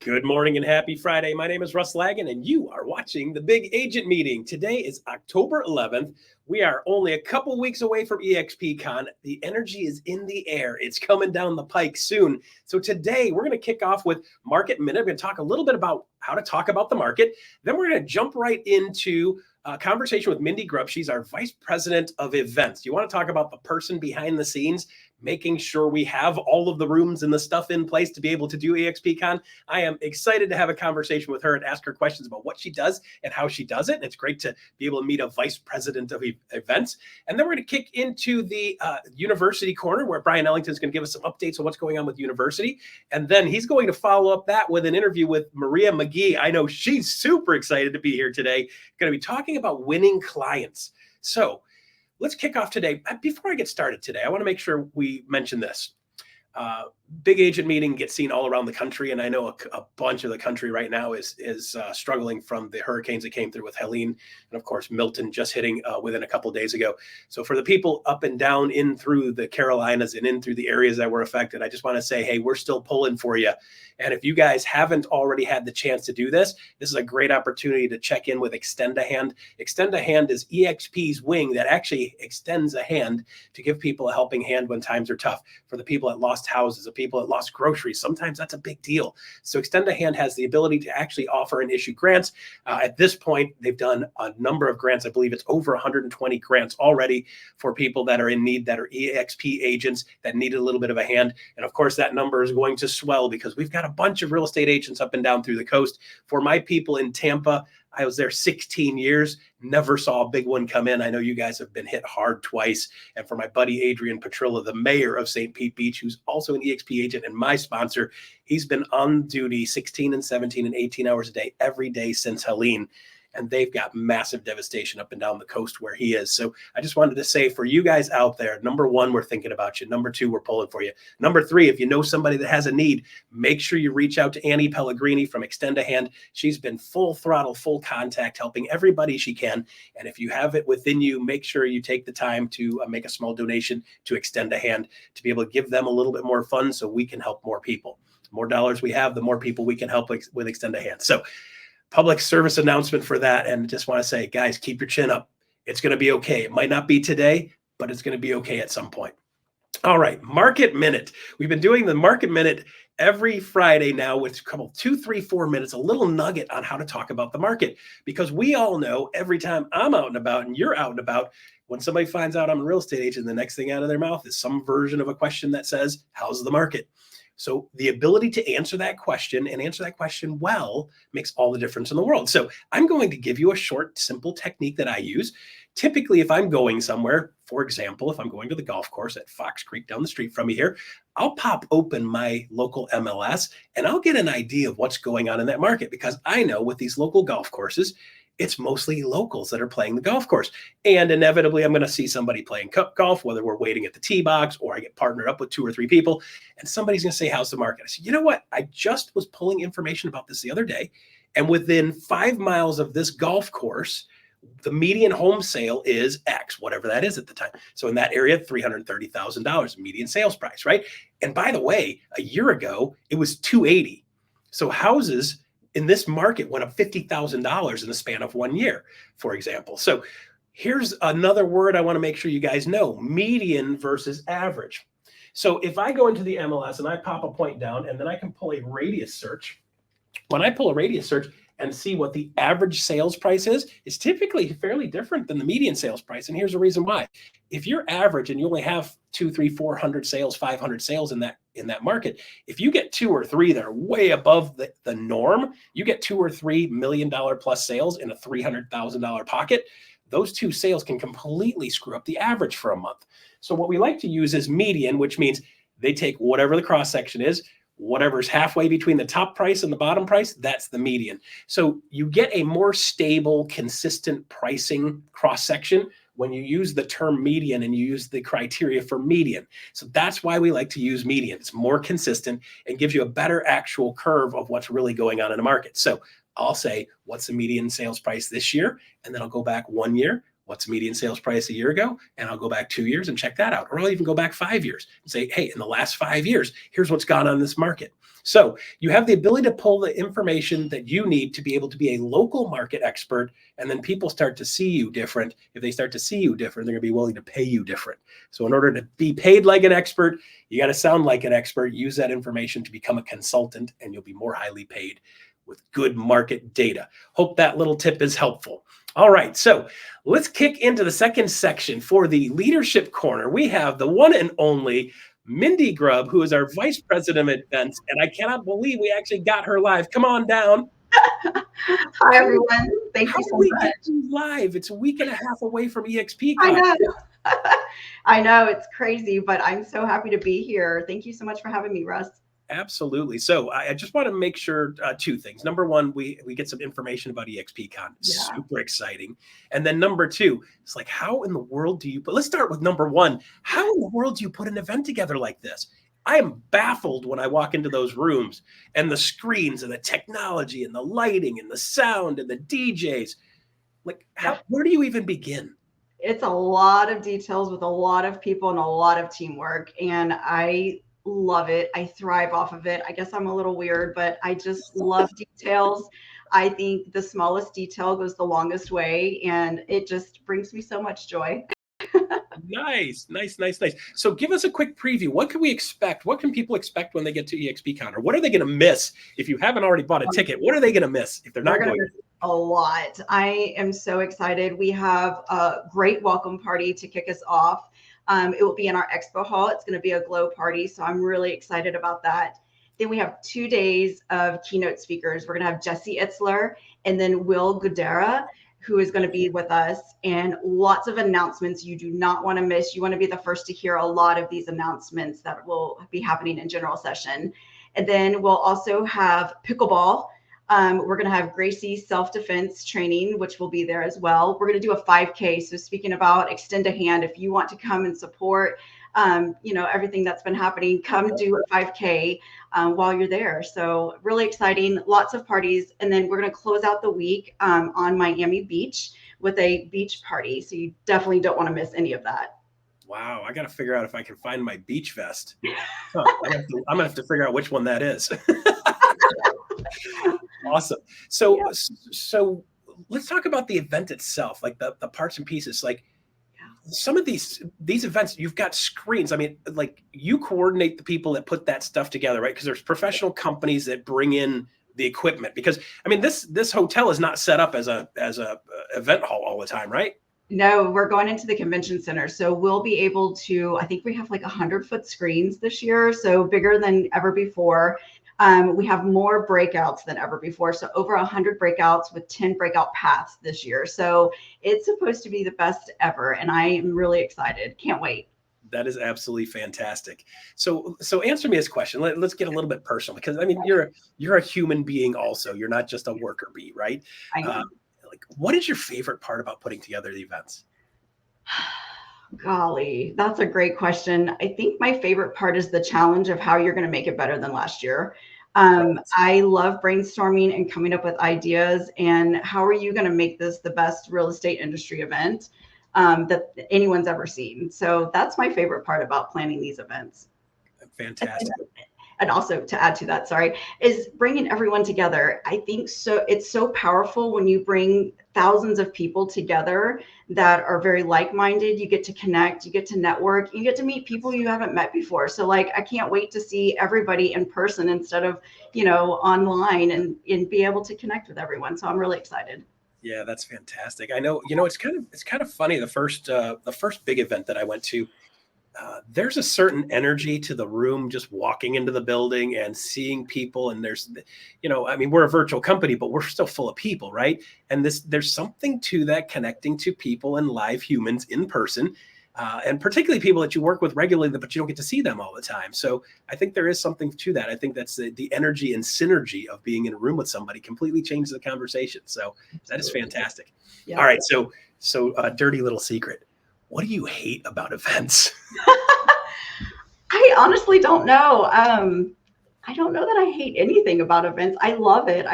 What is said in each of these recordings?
Good morning and happy Friday. My name is Russ Laggan, and you are watching the Big Agent Meeting. Today is October 11th. We are only a couple weeks away from eXpCon. The energy is in the air. It's coming down the pike soon. So today we're going to kick off with Market Minute. We're going to talk a little bit about how to talk about the market. Then we're going to jump right into a conversation with Mindy Grubb. She's our Vice President of Events. You want to talk about the person behind the scenes, making sure we have all of the rooms and the stuff in place to be able to do eXpCon. I am excited to have a conversation with her and ask her questions about what she does and how she does it. And it's great to be able to meet a Vice President of Events. And then we're going to kick into the University Corner, where Bryon Ellington is going to give us some updates on what's going on with the University. And then he's going to follow up that with an interview with McGee. I know she's super excited to be here today. Going to be talking about winning clients. So let's kick off today. Before I get started today, I want to make sure we mention this. Big Agent Meeting gets seen all around the country, and I know a bunch of the country right now is struggling from the hurricanes that came through with Helene, and of course Milton just hitting within a couple of days ago. So for the people up and down in through the Carolinas and in through the areas that were affected, I just want to say, hey, we're still pulling for you. And if you guys haven't already had the chance to do this, this is a great opportunity to check in with Extend a Hand. Extend a Hand is eXp's wing that actually extends a hand to give people a helping hand when times are tough. For the people that lost houses, the people that lost groceries, sometimes that's a big deal. So Extend a Hand has the ability to actually offer and issue grants. At this point, they've done a number of grants. I believe it's over 120 grants already for people that are in need, that are eXp agents that needed a little bit of a hand. And of course, that number is going to swell because we've got a bunch of real estate agents up and down through the coast. For my people in Tampa, I was there 16 years, never saw a big one come in. I know you guys have been hit hard twice. And for my buddy, Adrian Petrilla, the mayor of St. Pete Beach, who's also an eXp agent and my sponsor, he's been on duty 16 and 17 and 18 hours a day, every day since Helene. And they've got massive devastation up and down the coast where he is. So I just wanted to say, for you guys out there, number one, we're thinking about you. Number two, we're pulling for you. Number three, if you know somebody that has a need, make sure you reach out to Annie Pellegrini from Extend a Hand. She's been full throttle, full contact, helping everybody she can. And if you have it within you, make sure you take the time to make a small donation to Extend a Hand to be able to give them a little bit more funds so we can help more people. The more dollars we have, the more people we can help with Extend a Hand. So public service announcement for that. And just want to say, guys, keep your chin up. It's going to be okay. It might not be today, but it's going to be okay at some point. All right, Market Minute. We've been doing the Market Minute every Friday now with a couple, 2, 3, 4 minutes, a little nugget on how to talk about the market. Because we all know every time I'm out and about and you're out and about, when somebody finds out I'm a real estate agent, the next thing out of their mouth is some version of a question that says, how's the market? So the ability to answer that question and answer that question well makes all the difference in the world. So I'm going to give you a short, simple technique that I use. Typically, if I'm going somewhere, for example, if I'm going to the golf course at Fox Creek down the street from me here, I'll pop open my local MLS and I'll get an idea of what's going on in that market, because I know with these local golf courses, it's mostly locals that are playing the golf course. And inevitably, I'm going to see somebody playing cup golf, whether we're waiting at the tee box or I get partnered up with 2 or 3 people, and somebody's going to say, how's the market? I say, you know what? I just was pulling information about this the other day, and within 5 miles of this golf course, the median home sale is X, whatever that is at the time. So in that area, $330,000 median sales price, right? And by the way, a year ago, it was $280,000. So houses in this market went up $50,000 in the span of 1 year, for example. So here's another word I want to make sure you guys know: median versus average. So if I go into the MLS and I pop a point down, and then I can pull a radius search. When I pull a radius search and see what the average sales price is, it's typically fairly different than the median sales price. And here's the reason why. If you're average and you only have 200, 300, 400 sales, 500 sales in that market, if you get 2 or 3 that are way above the norm, you get $2 or $3 million plus sales in a $300,000 pocket, those 2 sales can completely screw up the average for a month. So what we like to use is median, which means they take whatever the cross section is, whatever's halfway between the top price and the bottom price, that's the median. So you get a more stable, consistent pricing cross section when you use the term median and you use the criteria for median. So that's why we like to use median. It's more consistent and gives you a better actual curve of what's really going on in the market. So I'll say, what's the median sales price this year? And then I'll go back 1 year. what's the median sales price a year ago? And I'll go back 2 years and check that out. Or I'll even go back 5 years and say, hey, in the last 5 years, here's what's gone on in this market. So you have the ability to pull the information that you need to be able to be a local market expert. And then people start to see you different. If they start to see you different, they're going to be willing to pay you different. So in order to be paid like an expert, you got to sound like an expert, use that information to become a consultant, and you'll be more highly paid with good market data. Hope that little tip is helpful. All right, so let's kick into the second section for the leadership corner. We have the one and only Mindy Grubb, who is our vice president of events, and I cannot believe we actually got her live. Come on down. Hi, everyone. Thank you so much. Live. It's a week and a half away from eXpCon. I know. I know, it's crazy, but I'm so happy to be here. Thank you so much for having me, Russ. Absolutely. So I just want to make sure two things. Number one, we get some information about eXpCon. Super exciting. And then number two, it's like, how in the world do you put, let's start with number one. How in the world do you put an event together like this? I am baffled when I walk into those rooms and the screens and the technology and the lighting and the sound and the DJs. Like, where do you even begin? It's a lot of details with a lot of people and a lot of teamwork. And I love it. I thrive off of it. I guess I'm a little weird, but I just love details. I think the smallest detail goes the longest way, and it just brings me so much joy. Nice. So give us a quick preview. What can we expect? What can people expect when they get to eXpCon? Or what are they going to miss if you haven't already bought a ticket? What are they going to miss if they're not going to? A lot. I am so excited. We have a great welcome party to kick us off. It will be in our expo hall. It's going to be a glow party, so I'm really excited about that. Then we have 2 days of keynote speakers. We're going to have Jesse Itzler and then Will Gudera, who is going to be with us, and lots of announcements you do not want to miss. You want to be the first to hear a lot of these announcements that will be happening in general session. And then we'll also have pickleball. We're going to have Gracie self-defense training, which will be there as well. We're going to do a 5K. So speaking about extend a hand, if you want to come and support, everything that's been happening, come do a 5K while you're there. So really exciting, lots of parties. And then we're going to close out the week on Miami Beach with a beach party. So you definitely don't want to miss any of that. Wow, I got to figure out if I can find my beach vest. I'm going to have to figure out which one that is. Awesome. So let's talk about the event itself, like the parts and pieces. Like some of these events, you've got screens. I mean, like you coordinate the people that put that stuff together, right? Because there's professional companies that bring in the equipment. Because I mean, this hotel is not set up as a event hall all the time, right? No, we're going into the convention center. So we'll be able to, I think we have like 100-foot screens this year. So bigger than ever before. We have more breakouts than ever before. So over 100 breakouts with 10 breakout paths this year. So it's supposed to be the best ever. And I am really excited. Can't wait. That is absolutely fantastic. So answer me this question. Let's get a little bit personal, because I mean, you're a human being also. You're not just a worker bee, right? I know. Like, what is your favorite part about putting together the events? Golly, that's a great question. I think my favorite part is the challenge of how you're going to make it better than last year. I love brainstorming and coming up with ideas, and how are you going to make this the best real estate industry event that anyone's ever seen? So that's my favorite part about planning these events. Fantastic. And also to add to that, is bringing everyone together. I think so. It's so powerful when you bring thousands of people together that are very like-minded. You get to connect, you get to network, you get to meet people you haven't met before. So like, I can't wait to see everybody in person instead of, online, and be able to connect with everyone. So I'm really excited. Yeah, that's fantastic. I know, it's kind of funny. The first big event that I went to, there's a certain energy to the room, just walking into the building and seeing people. And there's, I mean, we're a virtual company, but we're still full of people, right? And there's something to that, connecting to people and live humans in person, and particularly people that you work with regularly, but you don't get to see them all the time. So I think there is something to that. I think that's the energy and synergy of being in a room with somebody completely changes the conversation. So that is fantastic. Yeah. All right. So dirty little secret. What do you hate about events? I honestly don't know. I don't know that I hate anything about events. I love it.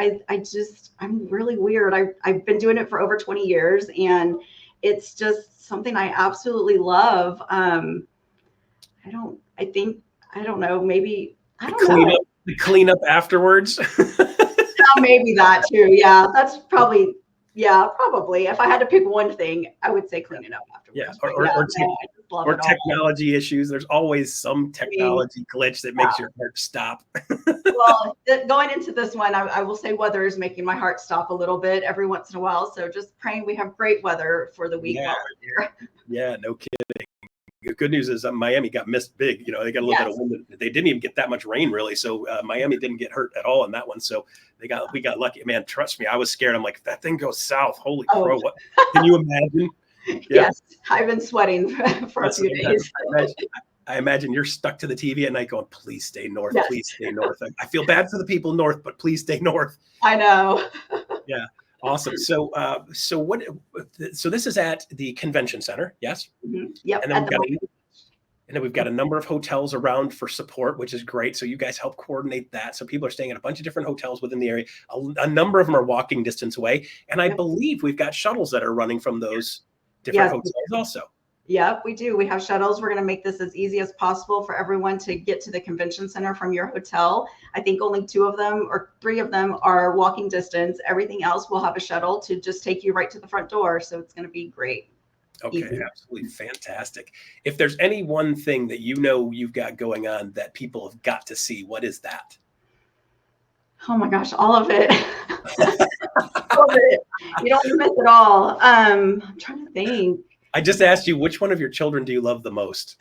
I'm really weird. I've been doing it for over 20 years, and it's just something I absolutely love. I don't know, maybe, I don't know. The cleanup afterwards. Yeah, maybe that too. Yeah, that's probably, yeah, probably. If I had to pick one thing, I would say clean it up Yeah, afterwards. But yeah, no, I just love it all. technology issues. There's always some technology glitch that makes your heart stop. Well, going into this one, I will say weather is making my heart stop a little bit every once in a while. So just praying we have great weather for the week while we're there. Yeah, no kidding. The good news is Miami got missed big. You know, they got a little bit of wind. They didn't even get that much rain really. So Miami didn't get hurt at all in that one. So we got lucky. Man, trust me, I was scared. I'm like, if that thing goes south, holy crow. What can you imagine? Yes, I've been sweating for a few days. I imagine you're stuck to the TV at night going, please stay north, please stay north. I feel bad for the people north, but please stay north. I know. Yeah. Awesome. So, so this is at the convention center. Yes. Mm-hmm. Yep. And then we've got a number of hotels around for support, which is great. So you guys help coordinate that. So people are staying at a bunch of different hotels within the area. A number of them are walking distance away. And I believe we've got shuttles that are running from those different hotels also. Yep, we do. We have shuttles. We're going to make this as easy as possible for everyone to get to the convention center from your hotel. I think only 2 of them or 3 of them are walking distance. Everything else will have a shuttle to just take you right to the front door. So it's going to be great. Okay, easy. Absolutely fantastic. If there's any one thing that you know you've got going on that people have got to see, what is that? Oh my gosh, all of it. All of it. You don't miss it all. I'm trying to think. I just asked you, which one of your children do you love the most?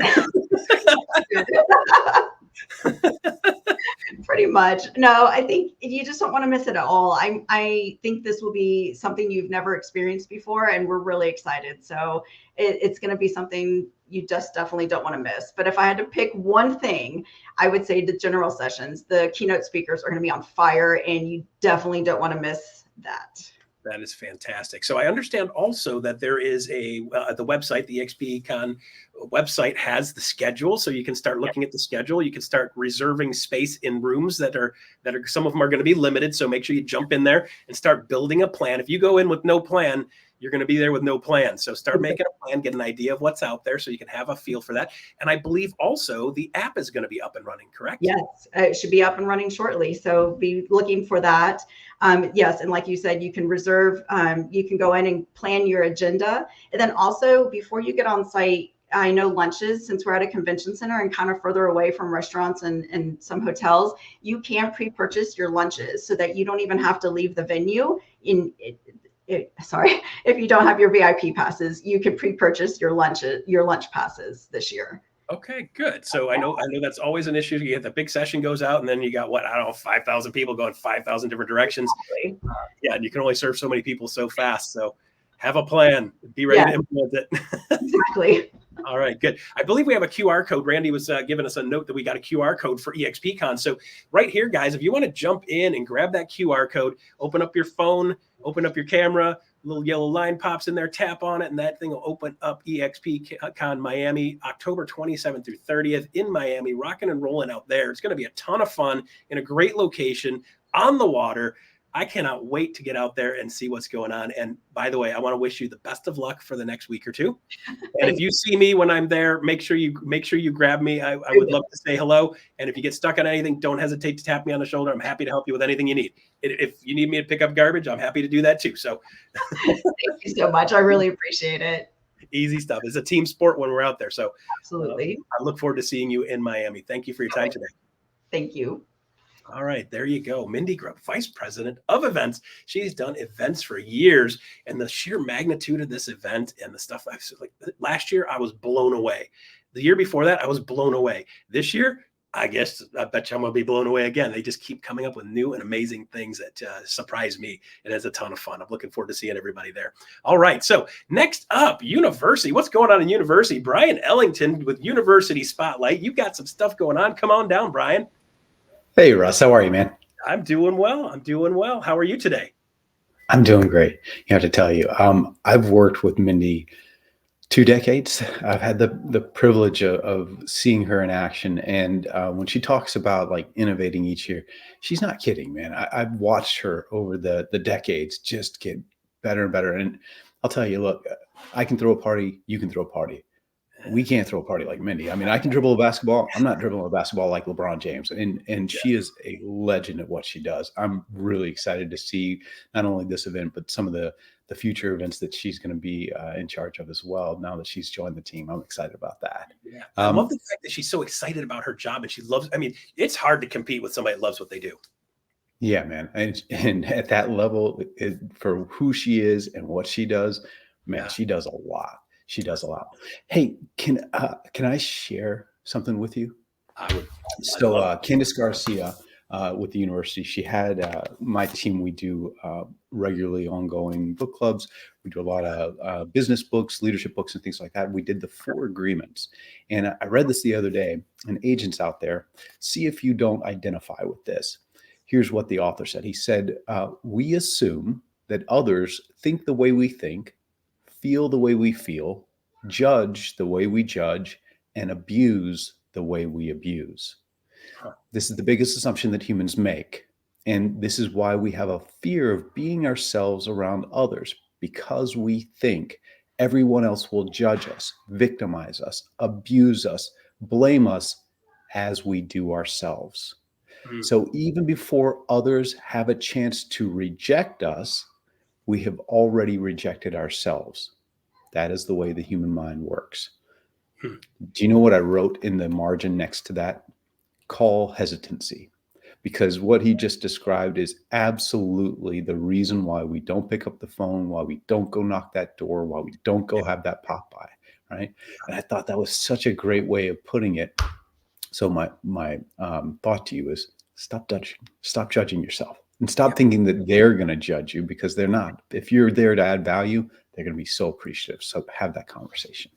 Pretty much. No, I think you just don't want to miss it at all. I think this will be something you've never experienced before, and we're really excited. So it's going to be something you just definitely don't want to miss. But if I had to pick one thing, I would say the general sessions, the keynote speakers are going to be on fire, and you definitely don't want to miss that. That is fantastic. So I understand also that there is the website, the eXpCon website has the schedule. So you can start looking at the schedule. You can start reserving space in rooms that are some of them are going to be limited. So make sure you jump in there and start building a plan. If you go in with no plan, you're going to be there with no plan. So start making a plan, get an idea of what's out there so you can have a feel for that. And I believe also the app is going to be up and running, correct? Yes, it should be up and running shortly. So be looking for that. Yes. And like you said, you can reserve, you can go in and plan your agenda. And then also before you get on site, I know lunches, since we're at a convention center and kind of further away from restaurants and some hotels, you can pre-purchase your lunches so that you don't even have to leave the venue. If you don't have your VIP passes, you can pre-purchase your lunch passes this year. Okay, good. So I know that's always an issue. You get the big session goes out, and then you got 5,000 people going 5,000 different directions. Yeah, and you can only serve so many people so fast. So have a plan. Be ready to implement it. Exactly. All right, good. I believe we have a QR code. Randy was giving us a note that we got a QR code for eXpCon. So right here, guys, if you want to jump in and grab that QR code, open up your phone, open up your camera, a little yellow line pops in there, tap on it, and that thing will open up eXpCon Miami, October 27th through 30th in Miami, rocking and rolling out there. It's going to be a ton of fun in a great location on the water. I cannot wait to get out there and see what's going on. And by the way, I want to wish you the best of luck for the next week or two. And if you see me when I'm there, make sure you grab me. I would love to say hello. And if you get stuck on anything, don't hesitate to tap me on the shoulder. I'm happy to help you with anything you need. If you need me to pick up garbage, I'm happy to do that too. So thank you so much. I really appreciate it. Easy stuff. It's a team sport when we're out there. So absolutely. I look forward to seeing you in Miami. Thank you for your time today. Thank you. All right, there you go. Mindy Grubb, Vice President of Events. She's done events for years, and the sheer magnitude of this event and the stuff I've like last year, I was blown away. The year before that, I was blown away. This year, I bet you I'm going to be blown away again. They just keep coming up with new and amazing things that surprise me. And it's a ton of fun. I'm looking forward to seeing everybody there. All right, so next up, University. What's going on in University? Bryon Ellington with University Spotlight. You've got some stuff going on. Come on down, Bryon. Hey, Russ, how are you, man? I'm doing well. How are you today? I'm doing great. You have to tell you, I've worked with Mindy 2 decades. I've had the privilege of seeing her in action. And when she talks about like innovating each year, she's not kidding, man. I've watched her over the decades just get better and better. And I'll tell you, look, I can throw a party. You can throw a party. We can't throw a party like Mindy. I mean, I can dribble a basketball. I'm not dribbling a basketball like LeBron James. And she is a legend at what she does. I'm really excited to see not only this event, but some of the future events that she's going to be in charge of as well. Now that she's joined the team, I'm excited about that. Yeah. I love the fact that she's so excited about her job and she loves, I mean, it's hard to compete with somebody that loves what they do. Yeah, man. And at that level, for who she is and what she does, man, she does a lot. She does a lot. Hey, can I share something with you? I would. So Candice Garcia with the university, she had my team. We do regularly ongoing book clubs. We do a lot of business books, leadership books, and things like that. We did the 4 agreements. And I read this the other day, and agents out there, see if you don't identify with this. Here's what the author said. He said, we assume that others think the way we think, feel the way we feel, judge the way we judge, and abuse the way we abuse. This is the biggest assumption that humans make. And this is why we have a fear of being ourselves around others, because we think everyone else will judge us, victimize us, abuse us, blame us as we do ourselves. So even before others have a chance to reject us, we have already rejected ourselves. That is the way the human mind works. Do you know what I wrote in the margin next to that? Call hesitancy. Because what he just described is absolutely the reason why we don't pick up the phone, why we don't go knock that door, why we don't go have that Popeye, right? And I thought that was such a great way of putting it. So my thought to you is stop judging yourself, and stop thinking that they're going to judge you, because they're not. If you're there to add value, they're going to be so appreciative. So have that conversation.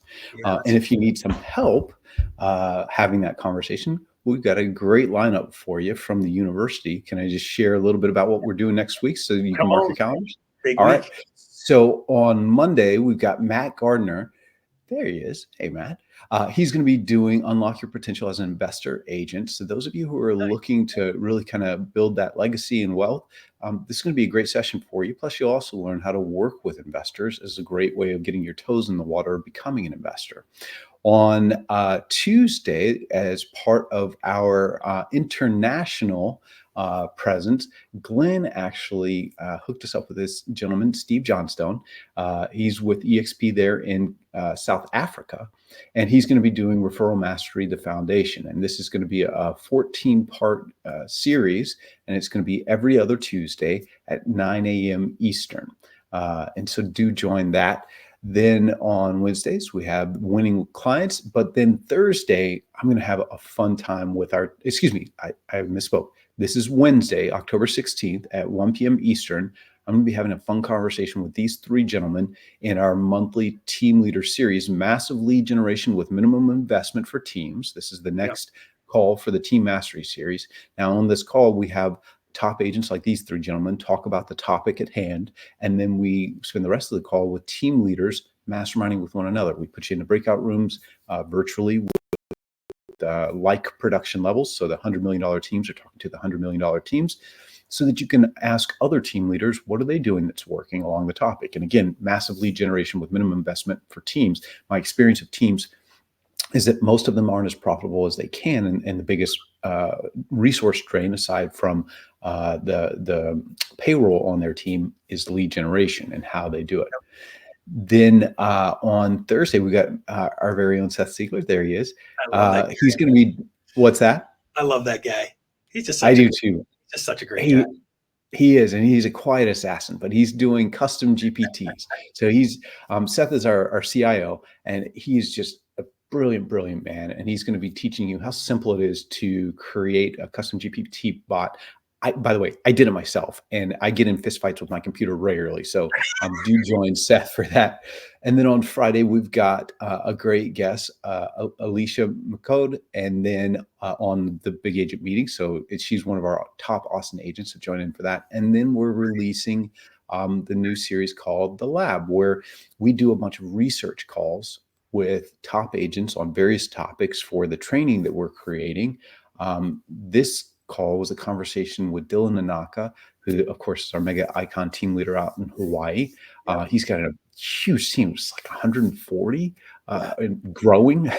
And if you need some help having that conversation, we've got a great lineup for you from the university. Can I just share a little bit about what we're doing next week so you can mark your calendars? All right. So on Monday, we've got Matt Gardner. There he is. Hey, Matt. He's going to be doing Unlock Your Potential as an Investor Agent. So those of you who are looking to really kind of build that legacy and wealth, this is going to be a great session for you. Plus, you'll also learn how to work with investors as a great way of getting your toes in the water, becoming an investor. On Tuesday, as part of our international presence, Glenn actually hooked us up with this gentleman, Steve Johnstone. He's with eXp there in South Africa, and he's going to be doing Referral Mastery, the Foundation. And this is going to be a 14-part series, and it's going to be every other Tuesday at 9 a.m. Eastern. And so do join that. Then on Wednesdays, we have Winning Clients. But then Thursday, I'm going to have a fun time with I misspoke. This is Wednesday, October 16th at 1 p.m. Eastern. I'm going to be having a fun conversation with these 3 gentlemen in our monthly team leader series, Massive Lead Generation with Minimum Investment for Teams. This is the next call for the Team Mastery series. Now on this call, we have top agents like these 3 gentlemen talk about the topic at hand, and then we spend the rest of the call with team leaders masterminding with one another. We put you in the breakout rooms virtually with like production levels. So the $100 million teams are talking to the $100 million teams, so that you can ask other team leaders, what are they doing that's working along the topic? And again, massive lead generation with minimum investment for teams. My experience of teams is that most of them aren't as profitable as they can. And the biggest resource drain, aside from the payroll on their team, is lead generation and how they do it. Then on Thursday, we got our very own Seth Siegler. There he is. He's going to be, what's that? I love that guy. He's just I do too. Just such a great guy. He is, and he's a quiet assassin, but he's doing custom GPTs. So he's Seth is our CIO, and he's just a brilliant man. And he's going to be teaching you how simple it is to create a custom GPT bot. By the way, I did it myself, and I get in fistfights with my computer regularly. So do join Seth for that. And then on Friday, we've got a great guest, Alicia McCode, and then on the Big Agent Meeting. So she's one of our top Austin agents, to join in for that. And then we're releasing the new series called The Lab, where we do a bunch of research calls with top agents on various topics for the training that we're creating. This call was a conversation with Dylan Nanaka, who of course is our mega icon team leader out in Hawaii. He's got a huge team. It's like 140 and growing.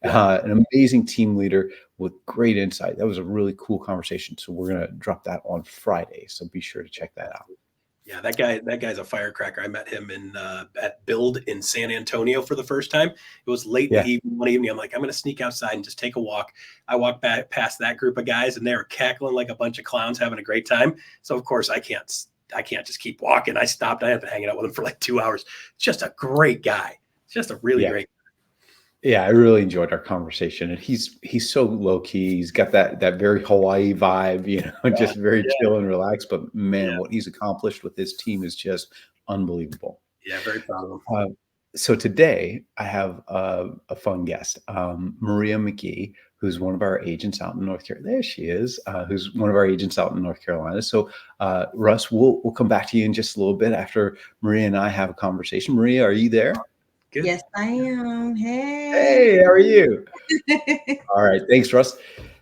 An amazing team leader with great insight. That was a really cool conversation. So we're going to drop that on Friday. So be sure to check that out. Yeah, that guy's a firecracker. I met him at Build in San Antonio for the first time. It was late in the evening, one evening. I'm like, I'm going to sneak outside and just take a walk. I walked back past that group of guys, and they were cackling like a bunch of clowns, having a great time. So of course I can't just keep walking. I stopped. I had been hanging out with him for like 2 hours. Just a great guy. Just a really great guy. Yeah, I really enjoyed our conversation, and he's so low key. He's got that very Hawaii vibe, just very chill and relaxed. But man, what he's accomplished with his team is just unbelievable. Yeah, very proud of him. So today I have a fun guest, Maria McGee, who's one of our agents out in North Carolina. There she is, who's one of our agents out in North Carolina. So Russ, we'll come back to you in just a little bit after Maria and I have a conversation. Maria, are you there? Good. Yes, I am. Hey, how are you? All right. Thanks, Russ.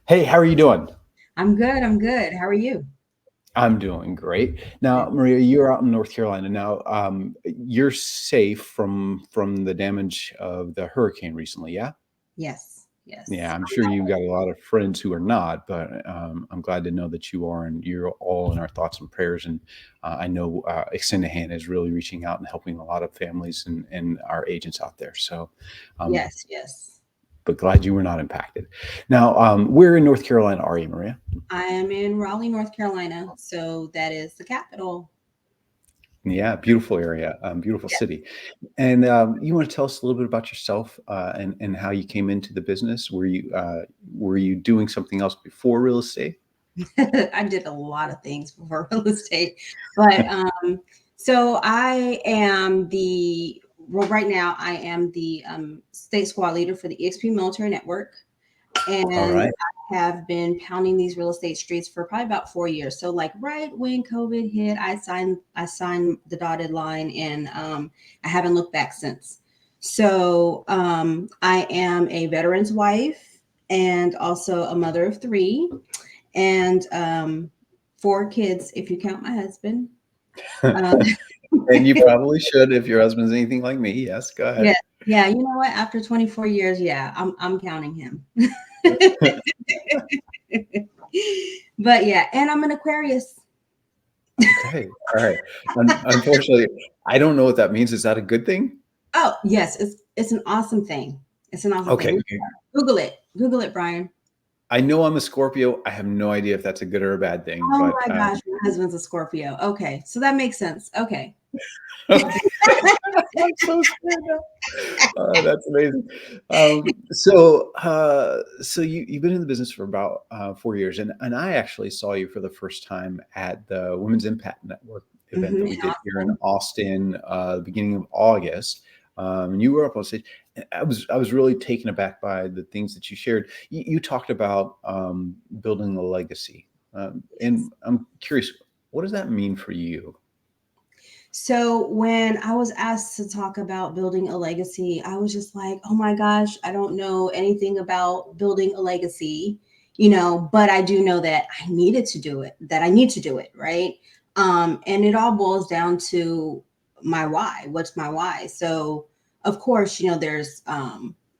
Hey, how are you doing? I'm good. How are you? I'm doing great. Now, Maria, you're out in North Carolina. Now, you're safe from the damage of the hurricane recently, yeah? Yes. Yeah, I'm sure you've got a lot of friends who are not, but I'm glad to know that you are, and you're all in our thoughts and prayers. And I know Extend a Hand is really reaching out and helping a lot of families and our agents out there. So yes. But glad you were not impacted. Now, where in North Carolina are you, Maria? I am in Raleigh, North Carolina. So that is the capital. Yeah, beautiful area, beautiful city. And you want to tell us a little bit about yourself and how you came into the business? Were you doing something else before real estate? I did a lot of things before real estate, but so I am right now I am the state squad leader for the eXp Military Network, and I have been pounding these real estate streets for probably about 4 years. So like right when COVID hit, I signed the dotted line, and I haven't looked back since. So I am a veteran's wife and also a mother of 3 and 4 kids, if you count my husband. And you probably should if your husband's anything like me. Yes, go ahead. Yeah. You know what? After 24 years, I'm counting him. But yeah, and I'm an Aquarius. Okay. All right. Unfortunately, I don't know what that means. Is that a good thing? Oh, yes. It's an awesome thing. It's an awesome thing. Google it, Bryon. I know I'm a Scorpio. I have no idea if that's a good or a bad thing. Oh my gosh, my husband's a Scorpio. Okay, so that makes sense. Okay. I'm so scared now. Oh, that's amazing. So you've been in the business for about 4 years, and I actually saw you for the first time at the Women's Impact Network event that we did here in Austin, the beginning of August. And you were up on stage. And I was really taken aback by the things that you shared. You talked about building a legacy, and I'm curious, what does that mean for you? So when I was asked to talk about building a legacy, I was just like, oh my gosh, I don't know anything about building a legacy, but I do know that I need to do it, right? And it all boils down to my why. What's my why? So of course, there's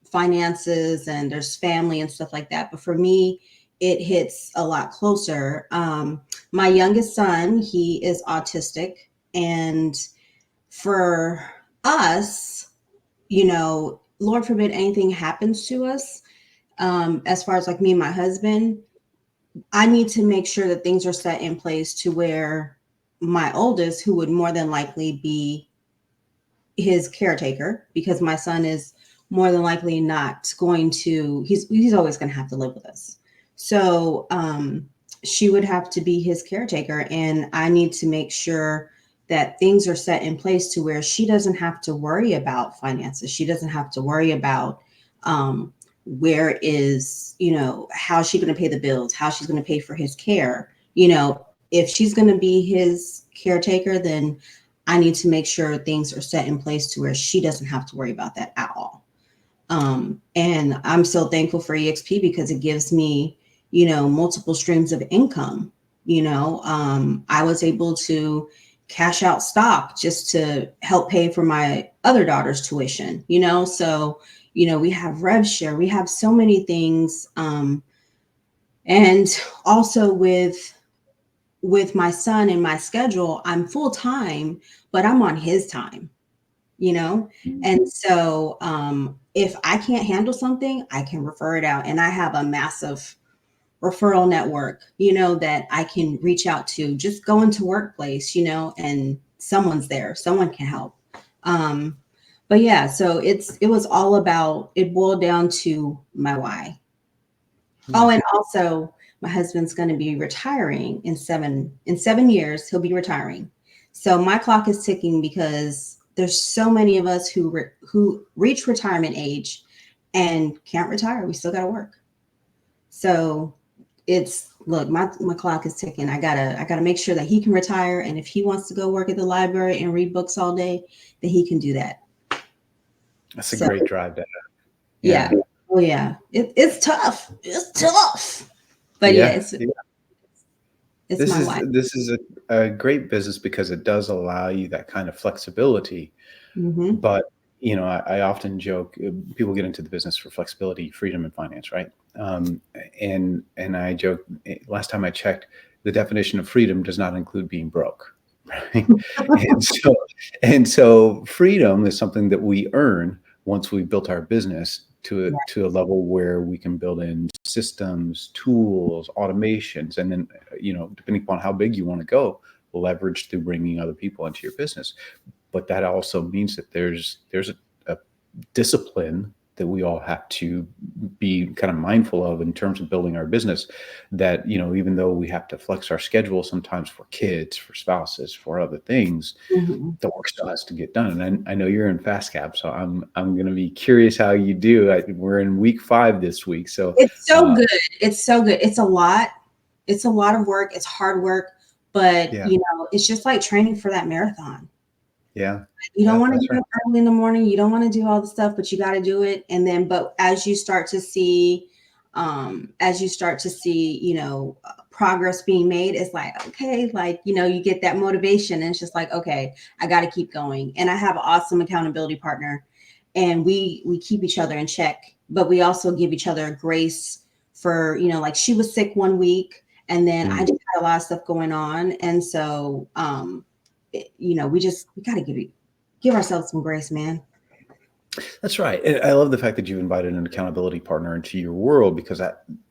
finances and there's family and stuff like that. But for me, it hits a lot closer. My youngest son, he is autistic. And for us, Lord forbid anything happens to us, as far as like me and my husband, I need to make sure that things are set in place to where my oldest, who would more than likely be his caretaker, because my son is more than likely not going to, he's always going to have to live with us. So she would have to be his caretaker, and I need to make sure that things are set in place to where she doesn't have to worry about finances. She doesn't have to worry about where is, how she's going to pay the bills, how she's going to pay for his care. If she's going to be his caretaker, then I need to make sure things are set in place to where she doesn't have to worry about that at all. And I'm so thankful for eXp because it gives me, multiple streams of income. I was able to cash out stock just to help pay for my other daughter's tuition, so we have rev share, we have so many things, and also with my son and my schedule, I'm full time, but I'm on his time, and so if I can't handle something, I can refer it out, and I have a massive referral network, that I can reach out to. Just go into workplace, and someone's there, someone can help. But yeah, so it boiled down to my why. Oh, and also my husband's going to be retiring in 7 years. He'll be retiring. So my clock is ticking because there's so many of us who reach retirement age and can't retire. We still got to work. So my clock is ticking. I gotta make sure that he can retire, and if he wants to go work at the library and read books all day, then he can do that. That's a great drive to have. Yeah. Oh yeah. It's tough. It's tough. But it's my life. This is a great business because it does allow you that kind of flexibility. Mm-hmm. But I often joke, people get into the business for flexibility, freedom, and finance, right? And I joke, last time I checked, the definition of freedom does not include being broke, right? and so freedom is something that we earn once we built our business to a level where we can build in systems, tools, automations, and then depending upon how big you want to go, leverage through bringing other people into your business. But that also means that there's a discipline that we all have to be kind of mindful of in terms of building our business, that, even though we have to flex our schedule sometimes for kids, for spouses, for other things, the work still has to get done. And I know you're in fast cap, so I'm going to be curious how you do. We're in week 5 this week. So it's so good. It's so good. It's a lot of work. It's hard work, but it's just like training for that marathon. Yeah. You don't want to get up early in the morning. You don't want to do all the stuff, but you got to do it. And then, but as you start to see, progress being made, it's like, okay, you get that motivation, and it's just like, okay, I got to keep going. And I have an awesome accountability partner, and we keep each other in check, but we also give each other grace for, she was sick one week, and then I just had a lot of stuff going on. And so, we got to give ourselves some grace, man. That's right. And I love the fact that you invited an accountability partner into your world, because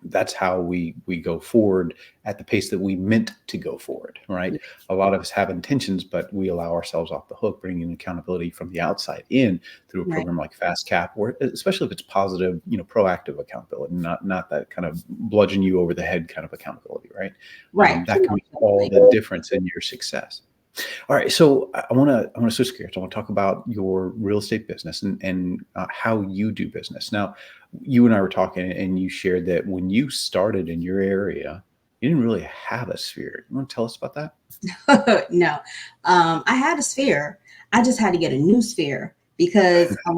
that's how we go forward at the pace that we meant to go forward, right? A lot of us have intentions, but we allow ourselves off the hook, bringing accountability from the outside in through a program like Fast Cap, where, especially if it's positive, proactive accountability, not that kind of bludgeon you over the head kind of accountability, right? Right. That can make all the difference in your success. All right, so I want to switch gears. I want to talk about your real estate business and how you do business. Now, you and I were talking, and you shared that when you started in your area, you didn't really have a sphere. You want to tell us about that? No, I had a sphere. I just had to get a new sphere, because a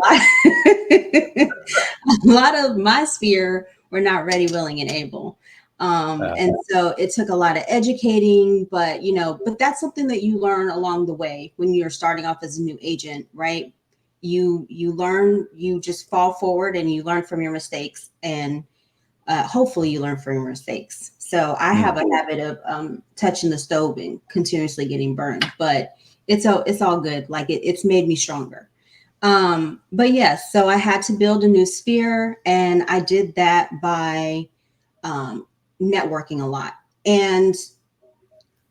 lot of my sphere were not ready, willing, and able. And so it took a lot of educating, but that's something that you learn along the way when you're starting off as a new agent, right? You learn, you just fall forward, and you learn from your mistakes, and hopefully you learn from your mistakes. So I have a habit of touching the stove and continuously getting burned, but it's all good. Like it's made me stronger. But yes, so I had to build a new sphere, and I did that by networking a lot. And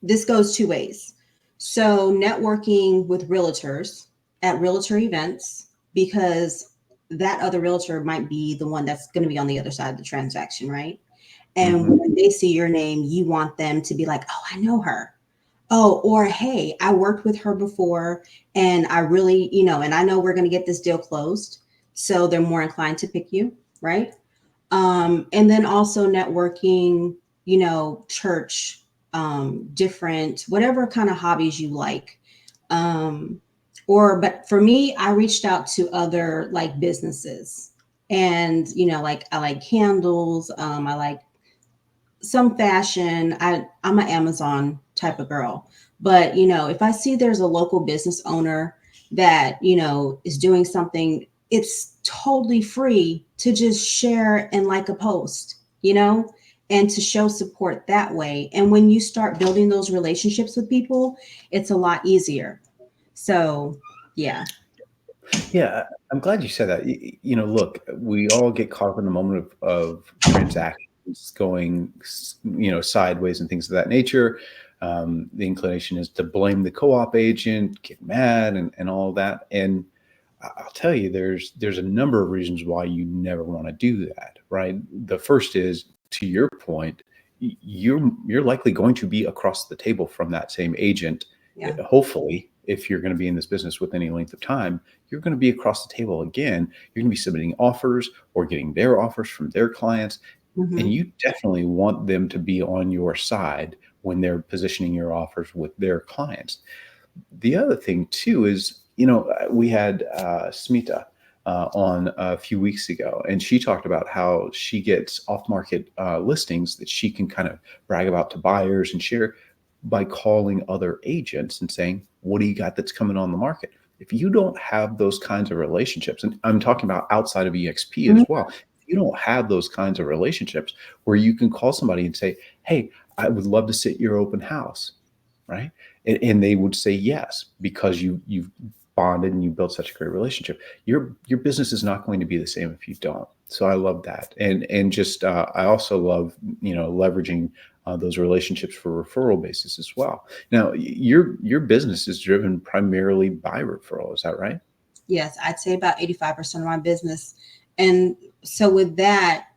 this goes 2 ways. So networking with realtors at realtor events, because that other realtor might be the one that's going to be on the other side of the transaction, right? And when they see your name, you want them to be like, oh, I know her. Oh, or hey, I worked with her before, and I really, and I know we're going to get this deal closed. So they're more inclined to pick you, right? And then also networking, church, different, whatever kind of hobbies you like. But for me, I reached out to other businesses, and, I like candles. I like some fashion. I'm an Amazon type of girl, but if I see there's a local business owner that is doing something, it's totally free to just share and like a post, and to show support that way. And when you start building those relationships with people, it's a lot easier. So, yeah. Yeah, I'm glad you said that. Look, we all get caught up in the moment of transactions going, sideways and things of that nature. The inclination is to blame the co-op agent, get mad, and all of that. And I'll tell you, there's a number of reasons why you never want to do that, right? The first is, to your point, you're likely going to be across the table from that same agent. Yeah. Hopefully, if you're going to be in this business with any length of time, you're going to be across the table again. You're going to be submitting offers or getting their offers from their clients. Mhm. And you definitely want them to be on your side when they're positioning your offers with their clients. The other thing too is, we had Smita on a few weeks ago, and she talked about how she gets off-market listings that she can kind of brag about to buyers and share by calling other agents and saying, what do you got that's coming on the market? If you don't have those kinds of relationships, and I'm talking about outside of eXp as well, if you don't have those kinds of relationships where you can call somebody and say, hey, I would love to sit your open house, right? And they would say yes, because you've bonded and you built such a great relationship. Your business is not going to be the same if you don't. So I love that. And just I also love, leveraging those relationships for referral basis as well. Now, your business is driven primarily by referral. Is that right? Yes, I'd say about 85% of my business. And so with that,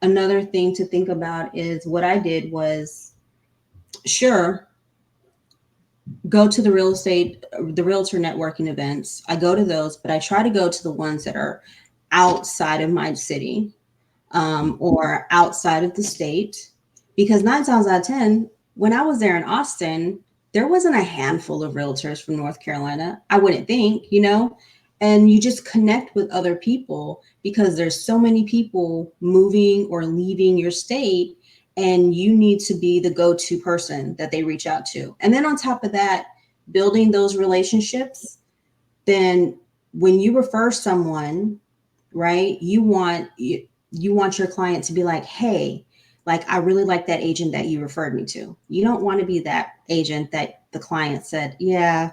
another thing to think about is what I did was, sure, go to the realtor networking events. I go to those, but I try to go to the ones that are outside of my city, or outside of the state, because 9 times out of 10, when I was there in Austin, there wasn't a handful of realtors from North Carolina. I wouldn't think, and you just connect with other people because there's so many people moving or leaving your state, and you need to be the go-to person that they reach out to. And then on top of that, building those relationships, then when you refer someone, right, you want your client to be like, hey, like, I really like that agent that you referred me to. You don't want to be that agent that the client said, yeah,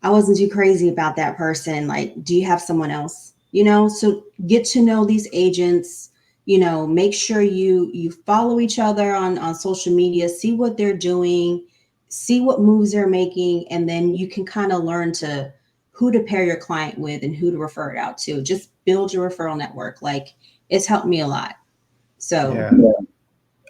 I wasn't too crazy about that person. Like, do you have someone else? So get to know these agents, make sure you follow each other on social media, see what they're doing, see what moves they're making, and then you can kind of learn to who to pair your client with and who to refer it out to. Just build your referral network. Like, it's helped me a lot. So Yeah.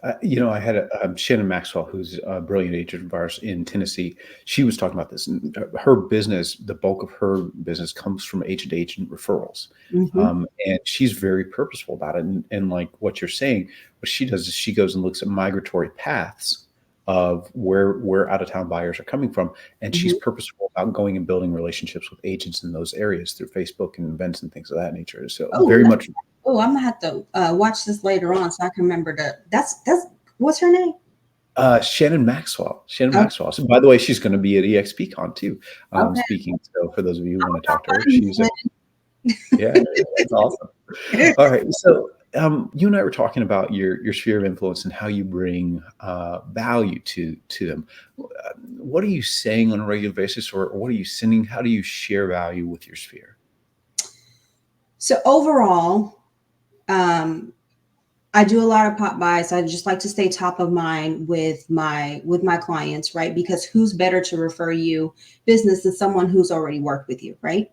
I had Shannon Maxwell, who's a brilliant agent of ours in Tennessee. She was talking about this. And her business, the bulk of her business comes from agent-to-agent referrals. Mhm. And she's very purposeful about it. And like what you're saying, what she does is she goes and looks at migratory paths of where out-of-town buyers are coming from. And she's purposeful about going and building relationships with agents in those areas through Facebook and events and things of that nature. So very much. Oh, I'm gonna have to watch this later on so I can remember that's what's her name? Shannon Maxwell. Shannon Okay. Maxwell. So, by the way, she's going to be at eXpCon too, Okay. speaking. So, for those of you who want to talk to her, Fun. she's yeah, that's awesome. All right, so you and I were talking about your sphere of influence and how you bring value to them. What are you saying on a regular basis, or what are you sending? How do you share value with your sphere? So overall, I do a lot of pop buys. I just like to stay top of mind with my clients, right? Because who's better to refer you business than someone who's already worked with you, right?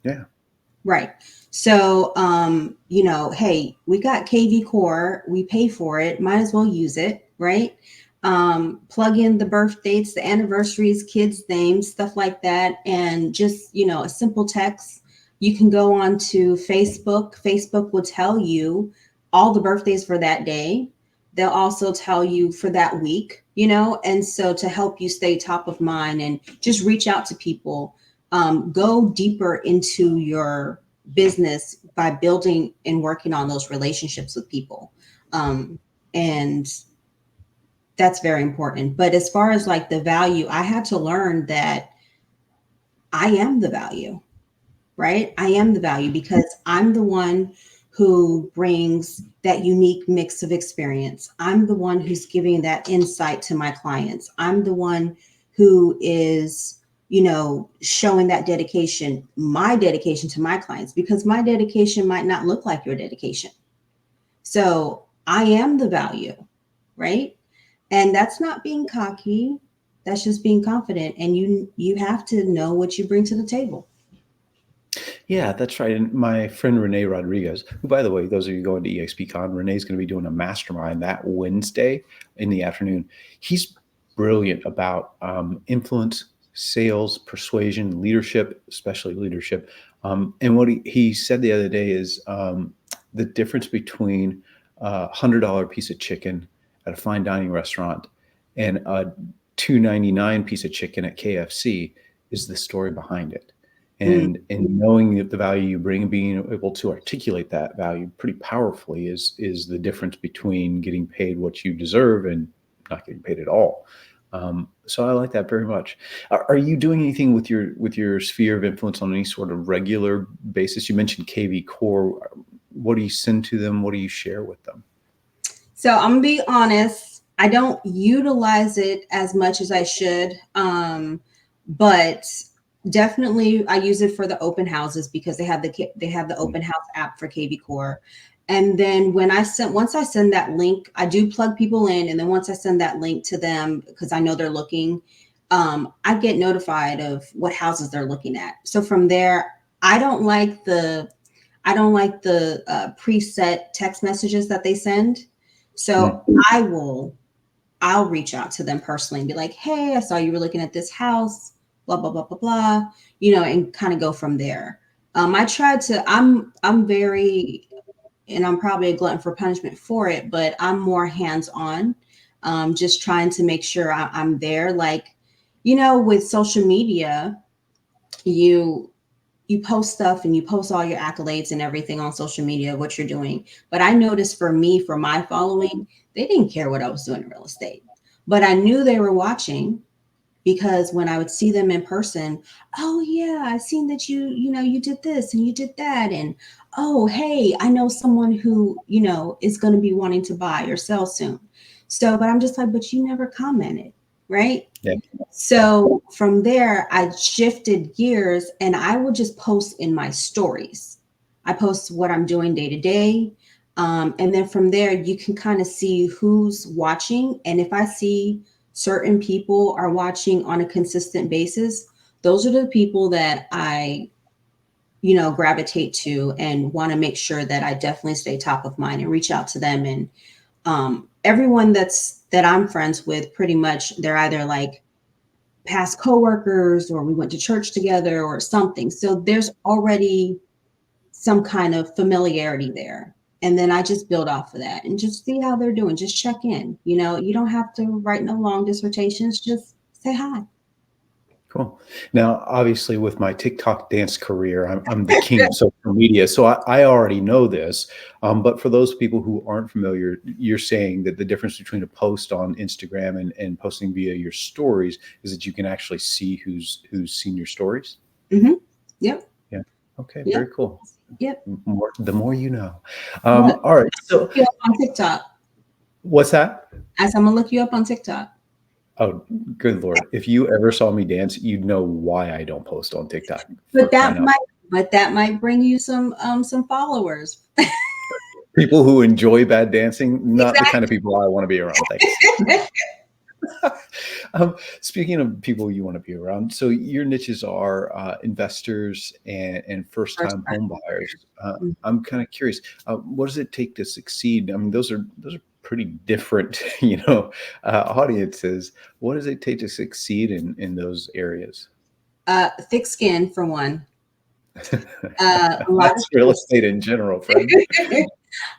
Yeah. Right. So, hey, we got KV Core, we pay for it, might as well use it, right? Plug in the birth dates, the anniversaries, kids' names, stuff like that, and just, a simple text. You can go on to Facebook. Facebook will tell you all the birthdays for that day. They'll also tell you for that week, and so to help you stay top of mind and just reach out to people, go deeper into your business by building and working on those relationships with people. And that's very important. But as far as like the value, I had to learn that I am the value, right? I am the value because I'm the one who brings that unique mix of experience. I'm the one who's giving that insight to my clients. I'm the one who is, showing that dedication, my dedication to my clients, because my dedication might not look like your dedication. So I am the value, right? And that's not being cocky. That's just being confident. And you have to know what you bring to the table. Yeah, that's right. And my friend Renee Rodriguez, who, by the way, those of you going to eXpCon, Renee's going to be doing a mastermind that Wednesday in the afternoon. He's brilliant about influence, sales, persuasion, leadership, especially leadership. And what he said the other day is the difference between a $100 piece of chicken at a fine dining restaurant and a $2.99 piece of chicken at KFC is the story behind it. And knowing that the value you bring and being able to articulate that value pretty powerfully is the difference between getting paid what you deserve and not getting paid at all. So I like that very much. Are you doing anything with your sphere of influence on any sort of regular basis? You mentioned KV Core. What do you send to them? What do you share with them? So I'm gonna be honest. I don't utilize it as much as I should, but definitely I use it for the open houses because they have the open house app for KV Core. And then once I send that link, I do plug people in. And then once I send that link to them, because I know they're looking, I get notified of what houses they're looking at. So from there, I don't like the preset text messages that they send. So I'll reach out to them personally and be like, hey, I saw you were looking at this house, blah, blah, blah, blah, blah, and kind of go from there. I tried to, I'm very, and I'm probably a glutton for punishment for it, but I'm more hands-on, just trying to make sure I'm there. Like, with social media, you post stuff and you post all your accolades and everything on social media, what you're doing. But I noticed for my following, they didn't care what I was doing in real estate, but I knew they were watching because when I would see them in person, oh yeah, I've seen that you did this and you did that. And oh, hey, I know someone who, is going to be wanting to buy or sell soon. So, but I'm just like, but you never commented, right? Yeah. So from there, I shifted gears and I would just post in my stories. I post what I'm doing day to day. And then from there, you can kind of see who's watching. And if I see certain people are watching on a consistent basis, those are the people that I, gravitate to and want to make sure that I definitely stay top of mind and reach out to them. And everyone that I'm friends with, pretty much, they're either like past coworkers or we went to church together or something. So there's already some kind of familiarity there. And then I just build off of that and just see how they're doing. Just check in. You don't have to write no long dissertations. Just say hi. Cool. Now, obviously, with my TikTok dance career, I'm the king of social media. So I already know this. But for those people who aren't familiar, you're saying that the difference between a post on Instagram and posting via your stories is that you can actually see who's seen your stories? Mm-hmm. Yep. Yeah. Okay. Yep. Very cool. Yep. The more you know. All right. So look you up on TikTok. What's that? I'm going to look you up on TikTok. Oh, good Lord. If you ever saw me dance, you'd know why I don't post on TikTok. But that might bring you some followers. People who enjoy bad dancing, not the kind of people I want to be around. Thanks. Speaking of people you want to be around, so your niches are investors and first-time home buyers. I'm kind of curious, what does it take to succeed? I mean, those are pretty different, audiences. What does it take to succeed in those areas? Thick skin, for one. That's real estate in general, friend.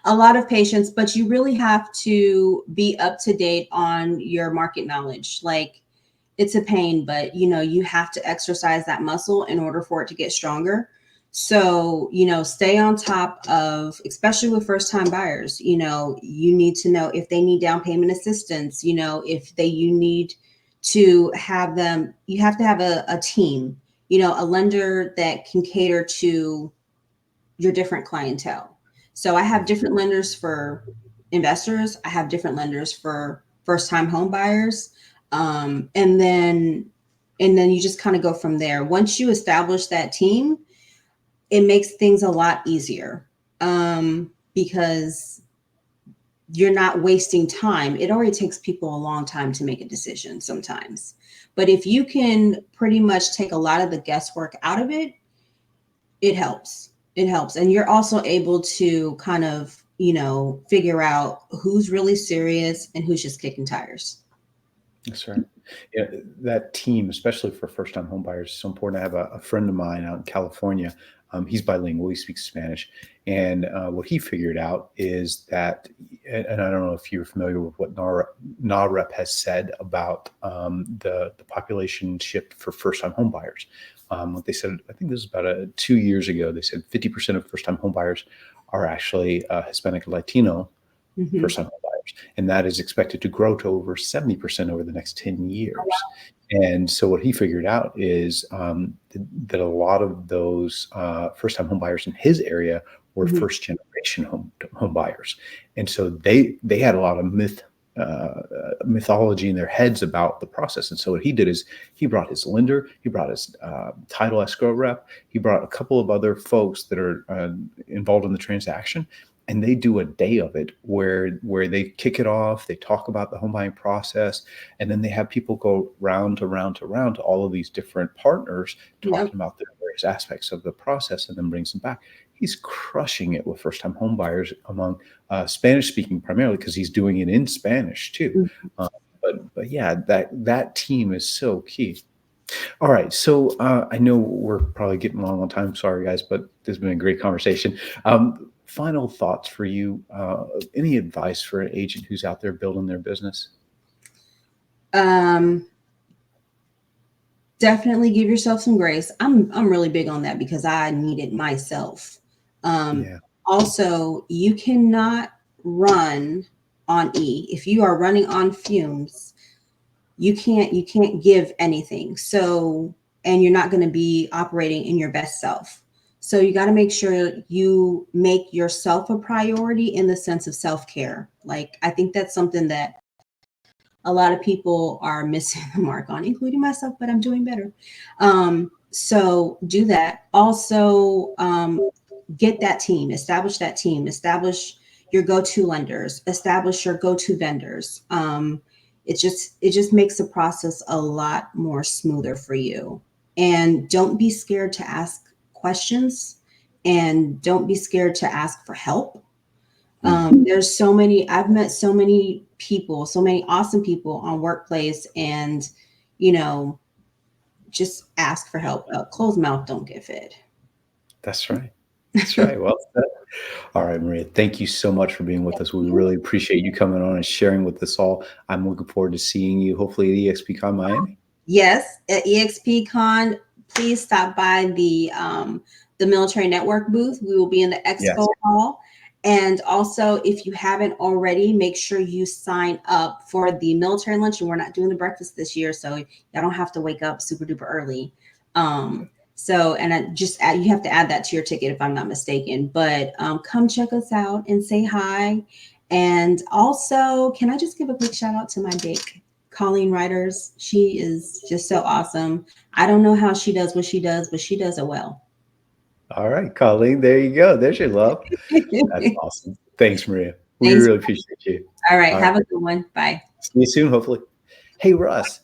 A lot of patience, but you really have to be up to date on your market knowledge. Like, it's a pain, but you have to exercise that muscle in order for it to get stronger. So, stay on top of, especially with first time buyers, you need to know if they need down payment assistance, you need to have them, you have to have a team, a lender that can cater to your different clientele. So I have different lenders for investors. I have different lenders for first time home buyers. And then you just kind of go from there. Once you establish that team, it makes things a lot easier, because you're not wasting time. It already takes people a long time to make a decision sometimes. But if you can pretty much take a lot of the guesswork out of it, it helps. It helps. And you're also able to kind of, figure out who's really serious and who's just kicking tires. That's right. Yeah, that team, especially for first-time home buyers, is so important. I have a friend of mine out in California. He's bilingual. He speaks Spanish. And what he figured out is that, and I don't know if you're familiar with what NAREP has said about the population shift for first-time home buyers. What they said, I think this is about 2 years ago, they said 50% of first-time home buyers are actually Hispanic and Latino first-time home buyers. And that is expected to grow to over 70% over the next 10 years. Oh, wow. And so what he figured out is that a lot of those first-time home buyers in his area were first-generation home buyers. And so they had a lot of mythology in their heads about the process. And so what he did is he brought his lender, he brought his title escrow rep, he brought a couple of other folks that are involved in the transaction. And they do a day of it where they kick it off, they talk about the home buying process, and then they have people go round to all of these different partners talking about the various aspects of the process, and then brings them back. He's crushing it with first-time home buyers among Spanish-speaking primarily, because he's doing it in Spanish too. But yeah, that team is so key. All right, so I know we're probably getting long on time. Sorry, guys, but this has been a great conversation. Final thoughts for you. Any advice for an agent who's out there building their business? Definitely give yourself some grace. I'm really big on that because I need it myself. Also, you cannot run on E. If you are running on fumes, you can't give anything. So, and you're not going to be operating in your best self. So you got to make sure you make yourself a priority in the sense of self-care. Like, I think that's something that a lot of people are missing the mark on, including myself, but I'm doing better. So do that. Also, get that team, establish your go-to lenders, establish your go-to vendors. It just makes the process a lot more smoother for you. And don't be scared to ask questions, and don't be scared to ask for help. There's so many, I've met so many people, so many awesome people on Workplace, and, just ask for help. Closed mouth don't get fed. That's right. That's right. Well said. All right, Maria, thank you so much for being with us. We really appreciate you coming on and sharing with us all. I'm looking forward to seeing you hopefully at eXpCon Miami. Yes, at eXpCon. Please stop by the Military Network booth. We will be in the expo hall. And also, if you haven't already, make sure you sign up for the military luncheon. We're not doing the breakfast this year, so you don't have to wake up super duper early. So, and you have to add that to your ticket if I'm not mistaken. But come check us out and say hi. And also, can I just give a quick shout out to my date, Colleen Riders? She is just so awesome. I don't know how she does what she does, but she does it well. All right, Colleen, there you go. There's your love. That's awesome. Thanks, Maria. We really appreciate you. All right, have a good one. Bye. See you soon, hopefully. Hey, Russ.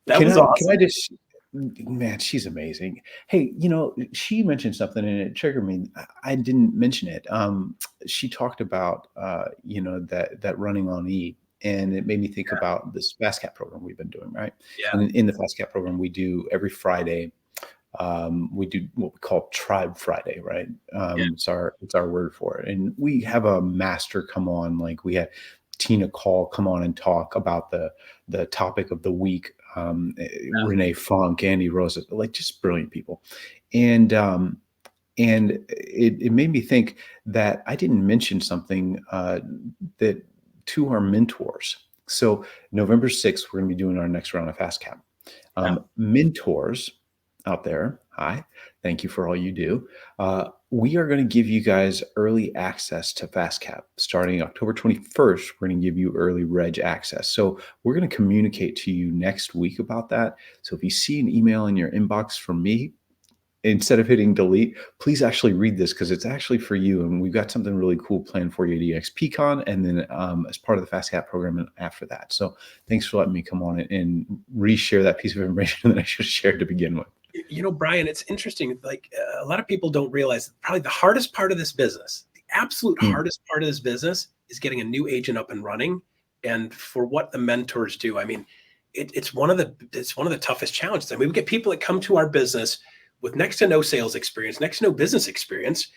That was awesome. Can I just, man, she's amazing. Hey, she mentioned something and it triggered me. I didn't mention it. She talked about, that running on E. And it made me think about this Fast Cap program we've been doing, right? Yeah. And in the Fast Cap program, we do every Friday. We do what we call Tribe Friday, right? It's our word for it. And we have a master come on, like we had Tina Call come on and talk about the topic of the week. Renee Funk, Andy Rosa, like just brilliant people. And And it made me think that I didn't mention something that to our mentors. So November 6th, we're going to be doing our next round of FastCap. Mentors out there, hi, thank you for all you do. We are going to give you guys early access to FastCap. Starting October 21st, we're going to give you early reg access. So we're going to communicate to you next week about that. So if you see an email in your inbox from me, instead of hitting delete, please actually read this because it's actually for you. And we've got something really cool planned for you at eXpCon and then as part of the FastCap program and after that. So thanks for letting me come on and reshare that piece of information that I should have shared to begin with. You know, Bryon, it's interesting. Like a lot of people don't realize probably the hardest part of this business, the absolute hardest part of this business is getting a new agent up and running. And for what the mentors do, I mean, it's one of the toughest challenges. I mean, we get people that come to our business with next to no sales experience, next to no business experience,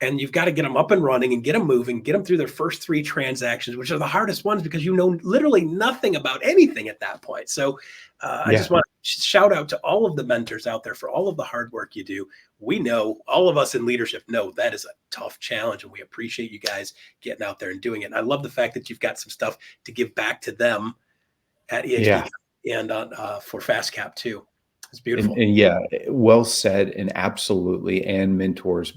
and you've got to get them up and running and get them moving, get them through their first 3 transactions, which are the hardest ones because you know literally nothing about anything at that point. So I just want to shout out to all of the mentors out there for all of the hard work you do. We know, all of us in leadership know that is a tough challenge, and we appreciate you guys getting out there and doing it. And I love the fact that you've got some stuff to give back to them at eXp and for FastCap too. It's beautiful. And yeah, well said. And absolutely. And mentors,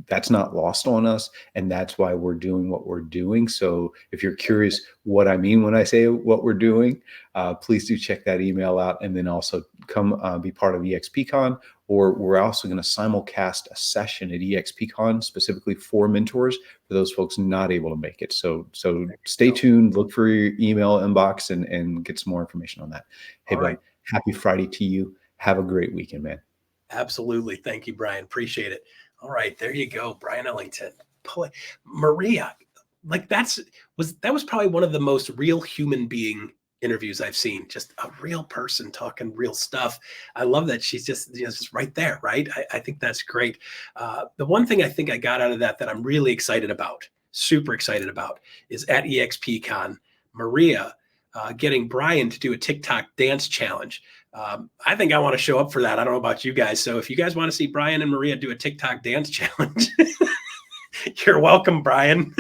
that's not lost on us. And that's why we're doing what we're doing. So if you're curious what I mean when I say what we're doing, please do check that email out and then also come be part of eXpCon. Or we're also going to simulcast a session at eXpCon specifically for mentors for those folks not able to make it. So stay tuned, look for your email inbox and get some more information on that. Hey, buddy. Happy Friday to you. Have a great weekend, man. Absolutely. Thank you, Bryon. Appreciate it. All right. There you go. Bryon Ellington. Maria, like that was probably one of the most real human being interviews I've seen. Just a real person talking real stuff. I love that she's just right there, right? I think that's great. The one thing I think I got out of that I'm really excited about, super excited about, is at eXpCon, Maria getting Bryon to do a TikTok dance challenge. I think I want to show up for that. I don't know about you guys. So if you guys want to see Bryon and Maria do a TikTok dance challenge, you're welcome, Bryon.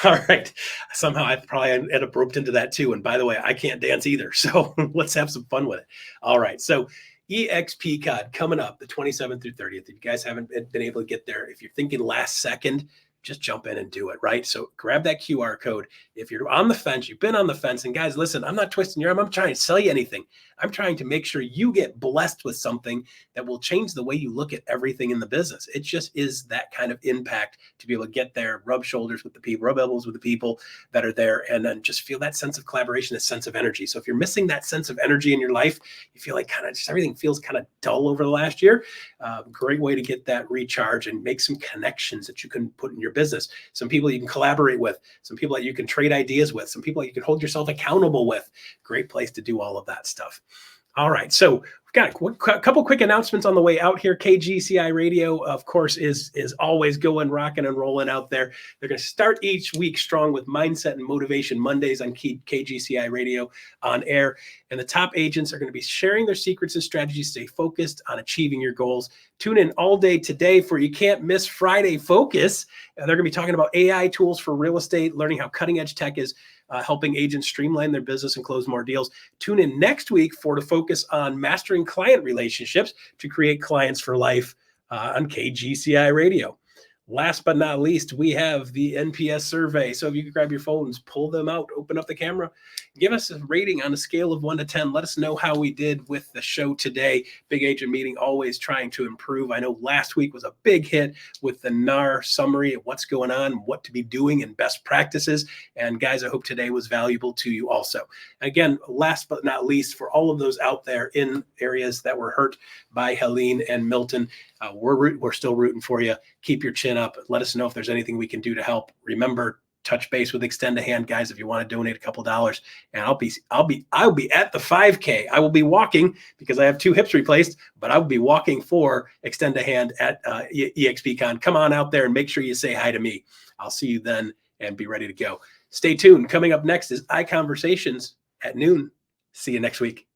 All right. Somehow I probably end up roped into that too. And by the way, I can't dance either. So let's have some fun with it. All right. So eXpCon coming up the 27th through 30th. If you guys haven't been able to get there, if you're thinking last second, just jump in and do it, right? So grab that QR code. If you're on the fence, you've been on the fence, and guys, listen, I'm not twisting your arm. I'm trying to sell you anything. I'm trying to make sure you get blessed with something that will change the way you look at everything in the business. It just is that kind of impact to be able to get there, rub shoulders with the people, rub elbows with the people that are there, and then just feel that sense of collaboration, that sense of energy. So if you're missing that sense of energy in your life, you feel like kind of just everything feels kind of dull over the last year, great way to get that recharge and make some connections that you can put in your business. Some people you can collaborate with, some people that you can trade ideas with, some people that you can hold yourself accountable with. Great place to do all of that stuff. All right. So we've got a couple quick announcements on the way out here. KGCI Radio, of course, is always going, rocking and rolling out there. They're going to start each week strong with Mindset and Motivation Mondays on KGCI Radio on air. And the top agents are going to be sharing their secrets and strategies to stay focused on achieving your goals. Tune in all day today for You Can't Miss Friday Focus. They're going to be talking about AI tools for real estate, learning how cutting edge tech is helping agents streamline their business and close more deals. Tune in next week to focus on mastering client relationships to create clients for life on KGCI Radio. Last but not least, we have the NPS survey. So if you could grab your phones, pull them out, open up the camera, give us a rating on a scale of 1 to 10. Let us know how we did with the show today. Big Agent Meeting, always trying to improve. I know last week was a big hit with the NAR summary of what's going on, what to be doing, and best practices. And guys, I hope today was valuable to you also. Again, last but not least, for all of those out there in areas that were hurt by Helene and Milton, we're still rooting for you. Keep your chin up. Let us know if there's anything we can do to help. Remember, touch base with Extend a Hand, guys, if you want to donate a couple dollars. And I'll be at the 5K. I will be walking because I have 2 hips replaced, but I will be walking for Extend a Hand at eXpCon. Come on out there and make sure you say hi to me. I'll see you then and be ready to go. Stay tuned. Coming up next is iConversations at noon. See you next week.